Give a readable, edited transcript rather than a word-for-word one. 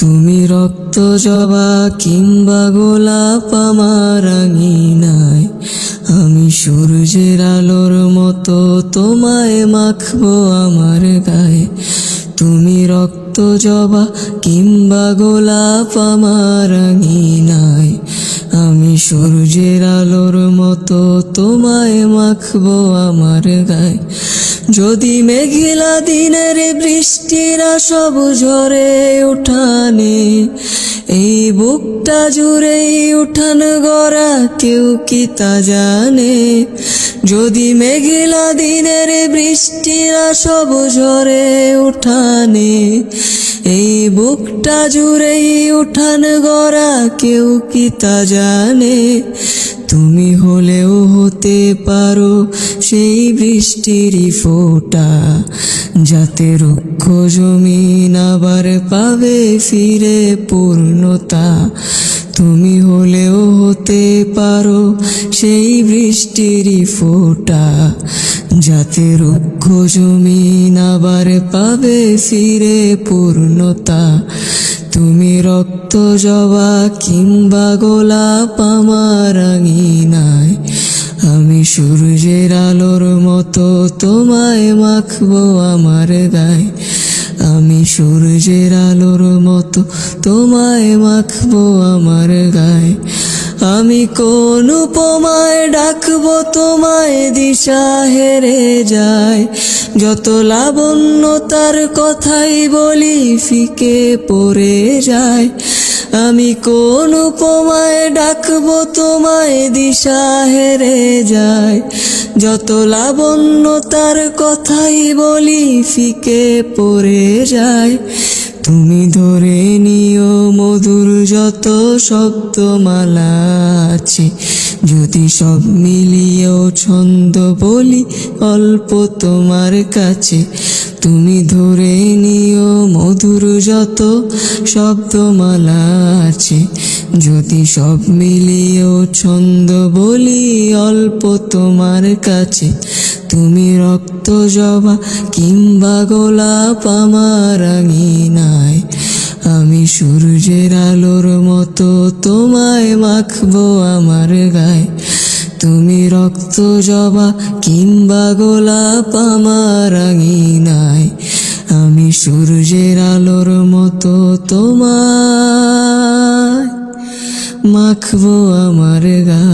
তুমি রক্ত জবা কিংবা গোলাপ আমার আঙিনায়, আমি সূর্যের আলোর মতো তোমায় মাখবো আমার গায়ে। তুমি রক্ত জবা কিংবা গোলাপ আমার আঙিনায়, আমি সূর্যের আলোর মতো তোমায় মাখবো আমার গায়ে। যদি মেঘলা দিনের বৃষ্টিরা সব ঝরে উঠানে, এই বুকটা জুড়েই উঠান গড়া কেউ কি তা জানে। যদি মেঘলা দিনের বৃষ্টিরা সব ঝরে উঠানে, এই বুকটা জুড়েই উঠান গড়া কেউ কি তা জানে। তুমি হলেও হতে পারো সেই বৃষ্টিরই ফোঁটা, যাতে রুক্ষ জমিন আবার পাবে ফিরে পূর্ণতা। তুমি হলেও হতে পারো সেই বৃষ্টিরই ফোঁটা, যাতে রুক্ষ জমিন আবার পাবে ফিরে পূর্ণতা। তুমি রক্ত জবা কিংবা গোলাপ আমার আঙিনায়, আমি সূর্যের আলোর মতো তোমায় মাখবো আমার গায়ে। আমি সূর্যের আলোর মতো তোমায় মাখবো আমার গায়ে। আমি কোন উপমায় ডাকবো তোমায় দিশা হেরে যায়, যত লাবণ্য তার কথাই বলি ফিকে পড়ে যায়। আমি কোন উপমায় ডাকবো তোমায় দিশা হেরে যায়, যত লাবণ্য তার কথাই বলি ফিকে পড়ে যায়। তুমি ধরে নিও মধুর যত শব্দমালা আছে, যদি সব মিলিয়েও ছন্দ বলি অল্প তোমার কাছে। তুমি ধরে নিও মধুর যত শব্দমালা আছে, যদি সব মিলিয়েও ছন্দ বলি অল্প তোমার কাছে। তুমি রক্ত জবা কিংবা গোলাপ আমার আঙিনায়, আমি সূর্যের আলোর মতো তোমায় মাখবো আমার গায়ে। তুমি রক্ত জবা কিংবা গোলাপ আমার আঙিনায়, আমি সূর্যের আলোর মতো তোমায় মাখবো আমার গায়ে।